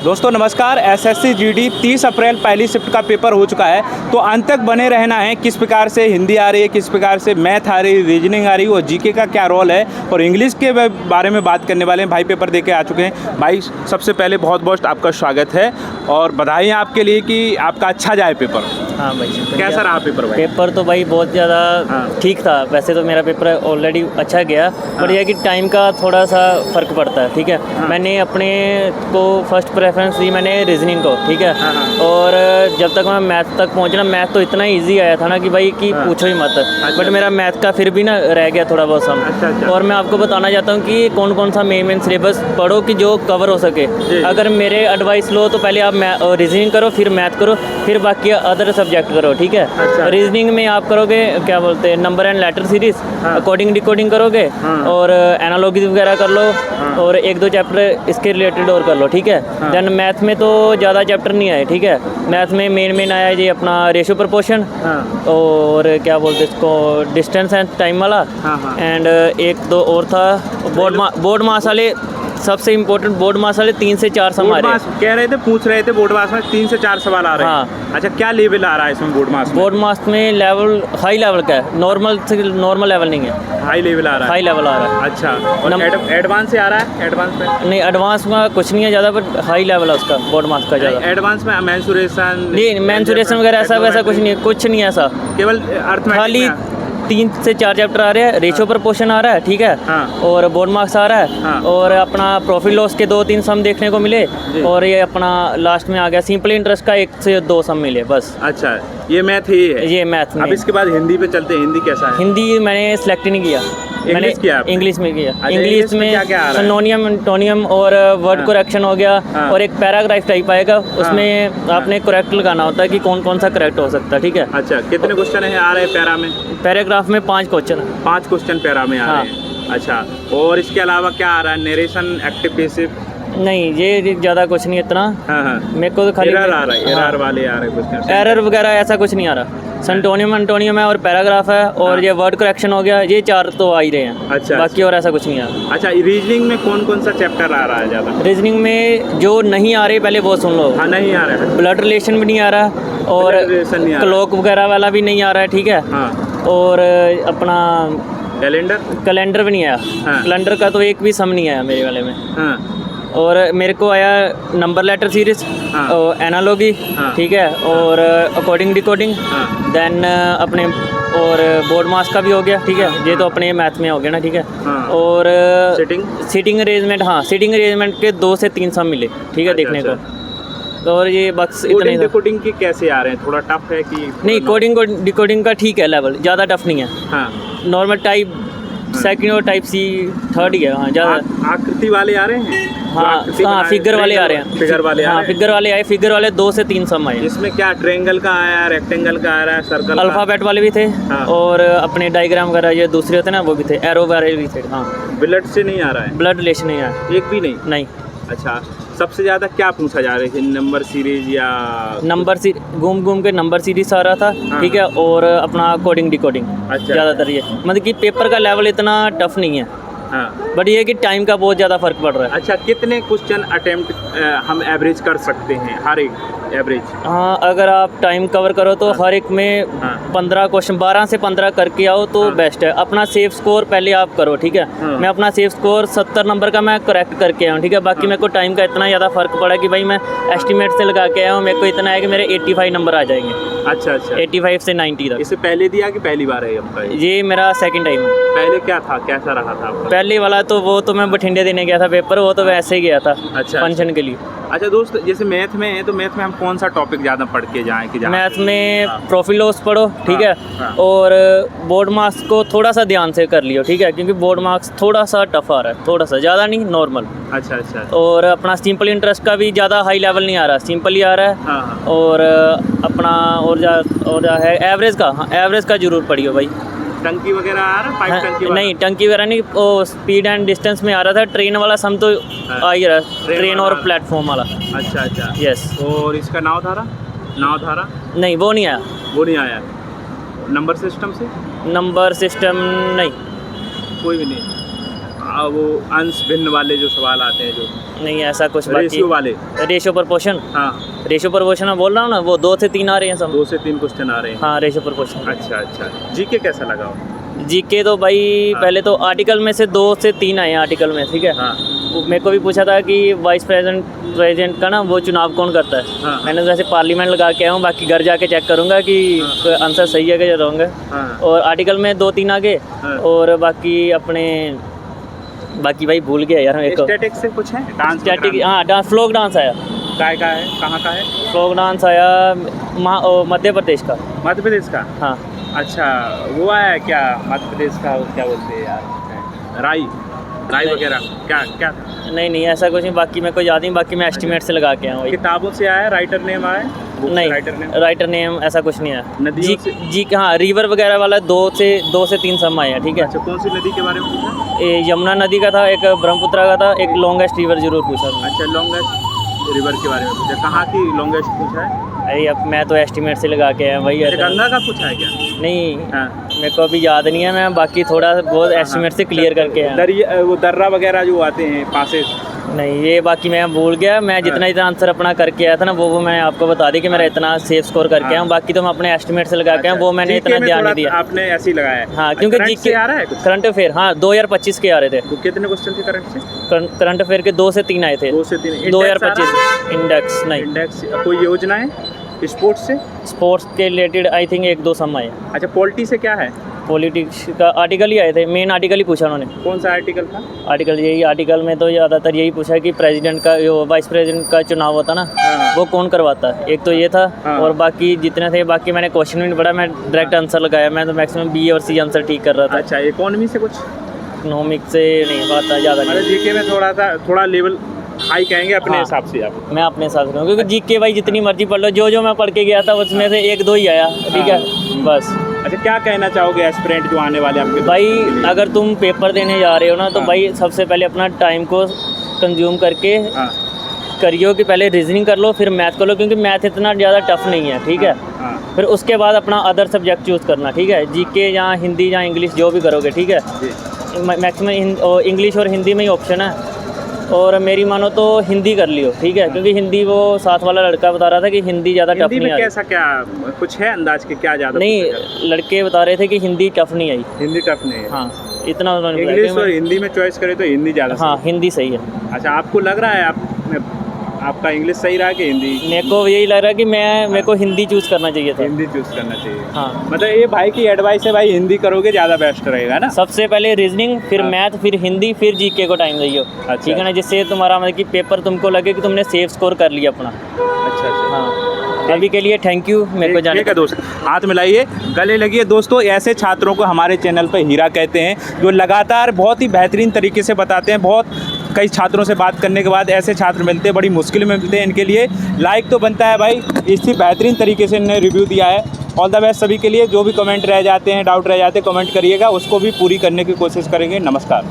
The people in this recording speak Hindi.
दोस्तों नमस्कार। एसएससी जीडी 30 अप्रैल पहली शिफ्ट का पेपर हो चुका है, तो अंत तक बने रहना है। किस प्रकार से हिंदी आ रही है, किस प्रकार से मैथ आ रही है, रीजनिंग आ रही है और जीके का क्या रोल है और इंग्लिश के बारे में बात करने वाले हैं। भाई पेपर देके आ चुके हैं। भाई सबसे पहले बहुत बहुत आपका स्वागत है और बधाई आपके लिए कि आपका अच्छा जाए पेपर। हाँ भाई, कैसा रहा पेपर भाई? पेपर तो भाई बहुत ज़्यादा ठीक था। वैसे तो मेरा पेपर ऑलरेडी अच्छा गया, पर यह कि टाइम का थोड़ा सा फ़र्क पड़ता है। ठीक है, मैंने अपने को फर्स्ट प्रेफरेंस दी मैंने रीजनिंग को। ठीक है, और जब तक मैं मैथ तक पहुंचना, मैथ तो इतना इजी आया था ना कि भाई कि पूछो ही मत। बट मेरा मैथ का फिर भी ना रह गया थोड़ा बहुत सम। और मैं आपको बताना चाहता हूँ कि कौन कौन सा मेन सिलेबस पढ़ो कि जो कवर हो सके। अगर मेरे एडवाइस लो तो पहले आप रीजनिंग करो, फिर मैथ करो, फिर बाकी अदर सब्जेक्ट करो। ठीक है, रीजनिंग में आप करोगे क्या बोलते हैं, number and later series, coding decoding करोगे और एनालॉजी वगैरह कर लो और एक दो चैप्टर इसके रिलेटेड और कर लो। ठीक है, देन मैथ में तो ज़्यादा चैप्टर नहीं आए। ठीक है, मैथ में मेन आया जी अपना रेशियो प्रपोर्शन और क्या बोलते हैं इसको, डिस्टेंस एंड टाइम वाला, एंड एक दो और था बोर्ड मास वाले। सबसे इम्पोर्टेंट बोर्ड मास वाले 3 से 4 सवाल कह रहे थे, पूछ रहे थे बोर्ड मास में 3 से 4 सवाल आ रहे हैं। हाँ। अच्छा, क्या लेवल आ रहा है इसमें बोर्ड मास में? बोर्ड मास में लेवल हाई लेवल का है, नॉर्मल लेवल नहीं है, हाई लेवल आ रहा है। हाई लेवल आ रहा है। अच्छा, और एडवांस से आ रहा है? एडवांस में नहीं, एडवांस में कुछ नहीं है ज़्यादा, बट हाई लेवल है उसका बोर्ड मास का ज़्यादा। एडवांस में मेंसुरेशन नहीं, मेंसुरेशन वगैरह ऐसा वैसा कुछ नहीं है ऐसा। केवल खाली 3 से 4 चैप्टर आ रहे हैं। रेशियो प्रपोर्शन आ रहा है। ठीक है, और बोर्ड मार्क्स आ रहा है और अपना प्रॉफिट लॉस के 2-3 सम देखने को मिले और ये अपना लास्ट में आ गया सिंपल इंटरेस्ट का 1 से 2 सम मिले बस। अच्छा, ये मैथ ही है? ये मैथ में। अब इसके बाद हिंदी पे चलते हैं। हिंदी कैसा है? हिंदी मैंने सेलेक्ट नहीं किया, मैंने इंग्लिश में किया। इंग्लिश में सिनोनियम, एंटोनियम और वर्ड करेक्शन हो गया और एक पैराग्राफ टाइप आएगा, उसमें आपने करेक्ट लगाना होता है कि कौन कौन सा करेक्ट हो सकता है। ठीक है। अच्छा, कितने क्वेश्चन है आ रहे हैं पैरा में? पैराग्राफ में 5 क्वेश्चन है। 5 क्वेश्चन पैरा में आ रहे हैं। अच्छा, और इसके अलावा क्या आ रहा है? Narration, active passive? नहीं, ये ज़्यादा कुछ नहीं इतना। मेरे को तो खाली एरर आ रहा है, एरर वाले आ रहे हैं कुछ। एरर वगैरह ऐसा कुछ नहीं आ रहा। एंटोनियम है और पैराग्राफ है और ये वर्ड करेक्शन हो गया। ये 4 तो आ ही रहे हैं। अच्छा, बाकी और ऐसा कुछ नहीं आ रहा। अच्छा, रीजनिंग में कौन कौन सा चैप्टर आ रहा है ज़्यादा? रीजनिंग में जो नहीं आ रहे पहले वो सुन लो। हाँ, नहीं आ रहा है। ब्लड रिलेशन भी नहीं आ रहा और क्लॉक वगैरह वाला भी नहीं आ रहा है। ठीक है, और अपना कैलेंडर भी नहीं आया। कैलेंडर का तो एक भी सम नहीं आया मेरे वाले में। और मेरे को आया नंबर लेटर सीरीज, एनालॉजी। ठीक है, और अकॉर्डिंग डिकोडिंग, देन अपने और बोर्ड मास का भी हो गया। ठीक है, ये तो अपने मैथ में हो गया ना। ठीक है, और सीटिंग अरेंजमेंट। हाँ, सीटिंग अरेंजमेंट के 2 से 3 सम मिले। ठीक है, देखने को। और ये बस इतने। डिकोडिंग की कैसे आ रहे हैं? थोड़ा टफ है कि नहीं? कोडिंग डिकोडिंग का ठीक है लेवल, ज़्यादा टफ नहीं है। नॉर्मल टाइप सेकंड और टाइप सी थर्ड ही है। हाँ, ज़्यादा आकृति वाले आ रहे हैं। हाँ, फिगर वाले आ रहे हैं। फिगर वाले आए। फिगर वाले 2 से 3 सम आए। इसमें क्या ट्रायंगल का आया, रेक्टेंगल का आ रहा है, सर्कल? अल्फाबेट वाले भी थे और अपने डायग्राम वगैरह ये दूसरे होते हैं ना, वो भी थे, एरो वाले भी थे। हाँ, ब्लड से नहीं आ रहा है? ब्लड रिलेशन नहीं आया, एक भी नहीं। अच्छा, सबसे ज़्यादा क्या पूछा जा रहा है? नंबर सीरीज या नंबर घूम के नंबर सीरीज आ रहा था। ठीक है, और अपना कोडिंग डिकोडिंग। अच्छा, ज़्यादातर ये मतलब कि पेपर का लेवल इतना टफ नहीं है। बट ये कि टाइम का बहुत ज़्यादा फर्क पड़ रहा है। अच्छा, कितने क्वेश्चन अटेम्प्ट हम एवरेज कर सकते हैं? हर एक एवरेज? हाँ, अगर आप टाइम कवर करो तो हर एक में 15 क्वेश्चन, 12 से 15 करके आओ तो बेस्ट है। अपना सेफ स्कोर पहले आप करो। ठीक है, मैं अपना सेफ स्कोर 70 नंबर का मैं करेक्ट करके आया हूँ। ठीक है, बाकी मेरे को टाइम का इतना ज़्यादा फर्क पड़ा कि भाई मैं एस्टिमेट से लगा के आया हूँ, मेरे को इतना है कि मेरे 85 नंबर आ जाएंगे। अच्छा, 85 से 90 तक। इससे पहले दिया कि पहली बार है आपका? ये मेरा सेकंड टाइम है। पहले क्या था, कैसा रहा था आपका? पहले वाला तो वो तो मैं बठिंडे देने गया था पेपर, वो तो वैसे ही गया था। अच्छा, फंक्शन के लिए। अच्छा दोस्त, जैसे मैथ में है तो मैथ में हम कौन सा टॉपिक ज़्यादा पढ़ के जाएँ कि मैथ में प्रॉफिट लॉस पढ़ो। ठीक है, और बोर्ड मार्क्स को थोड़ा सा ध्यान से कर लियो। ठीक है, क्योंकि बोर्ड मार्क्स थोड़ा सा टफ आ रहा है, थोड़ा सा, ज़्यादा नहीं, नॉर्मल। अच्छा। और अपना सिंपल इंटरेस्ट का भी ज़्यादा हाई लेवल नहीं आ रहा, सिंपल ही आ रहा है। और अपना और है एवरेज का। हाँ, एवरेज का जरूर पढ़ियो भाई। टंकी वगैरह आ रहा है? टंकी नहीं, टंकी वगैरह नहीं, वो स्पीड एंड डिस्टेंस में आ रहा था। ट्रेन वाला सम तो आ ही रहा है, ट्रेन और प्लेटफॉर्म वाला। अच्छा, यस। और इसका नाव धारा नहीं, वो नहीं आया। नंबर सिस्टम नहीं, कोई भी नहीं। वो अंश भिन्न वाले जो सवाल आते हैं जो नहीं ऐसा कुछ रेशियो वाले। रेशियो प्रपोर्शन, हाँ रेशियो प्रपोर्शन मैं बोल रहा हूँ ना, वो 2 से 3 आ रहे हैं सब। 2 से 3 क्वेश्चन आ रहे हैं। हाँ रेशियो प्रपोर्शन। अच्छा अच्छा, जीके कैसा लगा हो? जीके तो भाई पहले तो आर्टिकल में से 2 से 3 आए हैं आर्टिकल में, ठीक है। हाँ मेरे को भी पूछा था कि वाइस प्रेसिडेंट का ना वो चुनाव कौन करता है। हाँ। मैंने तो वैसे पार्लियामेंट लगा के आया हूँ, बाकी घर जाके चेक करूँगा कि आंसर सही है कि रॉन्ग है। हाँ और आर्टिकल में 2-3 आ गए। हाँ। और बाकी भाई भूल गया यार मेरे को। स्टैटिक से कुछ है? डांस स्टैटिक, हाँ डांस, फ्लोक डांस आया। काय का है, कहाँ का है? फ्लोक डांस आया मध्य प्रदेश का। मध्य प्रदेश का? हाँ अच्छा, वो आया क्या मध्य प्रदेश का, वो क्या बोलते हैं यार, राई वगैरह क्या क्या था? नहीं ऐसा कुछ नहीं, बाकी मेरे को याद नहीं, बाकी मैं एस्टिमेट से लगा के आया हूँ। किताबों से आया? राइटर नेम आया? नहीं राइटर नेम ऐसा कुछ नहीं आया। जी हाँ, रिवर वगैरह वाला 2 से 3 सम आए हैं, ठीक है। अच्छा, कौन सी नदी के बारे में पूछा? यमुना नदी का था, एक ब्रह्मपुत्र का था, एक लॉन्गेस्ट रिवर जरूर पूछा। अच्छा, लॉन्गेस्ट रिवर के बारे में पूछा। कहाँ की लॉन्गेस्ट पूछा है? अरे अब मैं तो एस्टिमेट से लगा के आया भाई। गंगा का पूछा है क्या? नहीं हाँ। मेरे को अभी याद नहीं है, मैं बाकी थोड़ा बहुत एस्टिमेट से क्लियर करके आया। वो दर्रा वगैरह जो आते हैं पासेस, नहीं ये बाकी मैं भूल गया। मैं जितना आंसर अपना करके आया था ना वो मैं आपको बता दी कि मेरा इतना सेफ स्कोर करके आया हूँ। बाकी तो मैं अपने एस्टिमेट से लगा के आया, वो मैंने इतना ध्यान नहीं दिया। आपने ऐसे ही लगाया? हाँ, क्योंकि जीके आ रहा है कुछ करंट अफेयर, हाँ 2025 के आ रहे थे। तो कितने क्वेश्चन थे करंट से? करंट अफेयर के 2 से 3 आए थे। 2 से 3 2025 इंडेक्स नहीं। इंडेक्स कोई योजना है स्पोर्ट्स से? स्पोर्ट्स के रिलेटेड आई थिंक 1-2 सम आए। अच्छा, पॉलिटी से क्या है? पॉलिटिक्स का आर्टिकल ही आए थे, मेन आर्टिकल ही पूछा उन्होंने। कौन सा आर्टिकल था? आर्टिकल यही, आर्टिकल में तो ज़्यादातर यही पूछा कि प्रेसिडेंट का वाइस प्रेसिडेंट का चुनाव होता ना, हाँ। वो कौन करवाता है, एक तो ये था। हाँ। और बाकी जितने थे, बाकी मैंने क्वेश्चन भी नहीं पढ़ा, मैं डायरेक्ट आंसर लगाया। मैं तो मैक्सिमम बी और सी आंसर ठीक कर रहा था। अच्छा, इकोनॉमी से कुछ? इकोनॉमिक से नहीं पता ज़्यादा नहीं। जीके में थोड़ा लेवल हाई कहेंगे अपने हाँ। हिसाब से आप? मैं अपने हिसाब से, क्योंकि जीके भाई जितनी मर्जी पढ़ लो, जो मैं पढ़ के गया था उसमें से 1-2 ही आया, ठीक है बस। अच्छा, क्या कहना चाहोगे एस्पिरेंट जो आने वाले आपके? भाई अगर तुम पेपर देने जा रहे हो ना, तो भाई सबसे पहले अपना टाइम को कंज्यूम करके करियो कि पहले रीजनिंग कर लो, फिर मैथ कर लो, क्योंकि मैथ इतना ज़्यादा टफ नहीं है, ठीक है। फिर उसके बाद अपना अदर सब्जेक्ट चूज़ करना, ठीक है। जीके या हिंदी या इंग्लिश जो भी करोगे, ठीक है। मैक्सिमम इंग्लिश और हिंदी में ही ऑप्शन है। और मेरी मानो तो हिंदी कर लियो, ठीक है, क्योंकि हिंदी वो साथ वाला लड़का बता रहा था कि हिंदी ज़्यादा टफ नहीं आई। कैसा क्या कुछ है अंदाज के क्या ज़्यादा? नहीं, लड़के बता रहे थे कि हिंदी टफ नहीं आई। हिंदी टफ नहीं है? हाँ, इतना उन्होंने। इंग्लिश और हिंदी में चॉइस करे तो हिंदी ज़्यादा? हाँ, हिंदी सही है। अच्छा, आपको लग रहा है आपका इंग्लिश सही रहा कि हिंदी? मेरे को यही लग रहा है कि मेरे को हिंदी चूज़ करना चाहिए था। हिंदी चूज़ करना चाहिए, हाँ। मतलब ये भाई की एडवाइस है, भाई हिंदी करोगे ज़्यादा बेस्ट रहेगा ना। सबसे पहले रीजनिंग, फिर मैथ, फिर हिंदी, फिर जीके को टाइम दियो, ठीक है ना, जिससे तुम्हारा मतलब कि पेपर तुमको लगे कि तुमने सेफ स्कोर कर लिया अपना। अच्छा, हाँ, अभी के लिए थैंक यू। मेरे को जाने का दोस्त हाथ मिलाइए, गले लगिए दोस्तों। ऐसे छात्रों को हमारे चैनल पर हीरा कहते हैं, जो लगातार बहुत ही बेहतरीन तरीके से बताते हैं। बहुत कई छात्रों से बात करने के बाद ऐसे छात्र मिलते हैं, बड़ी मुश्किल में मिलते हैं। इनके लिए लाइक तो बनता है भाई, इसी बेहतरीन तरीके से इन्होंने रिव्यू दिया है। ऑल द बेस्ट सभी के लिए। जो भी कमेंट रह जाते हैं, डाउट रह जाते हैं, कमेंट करिएगा, उसको भी पूरी करने की कोशिश करेंगे। नमस्कार।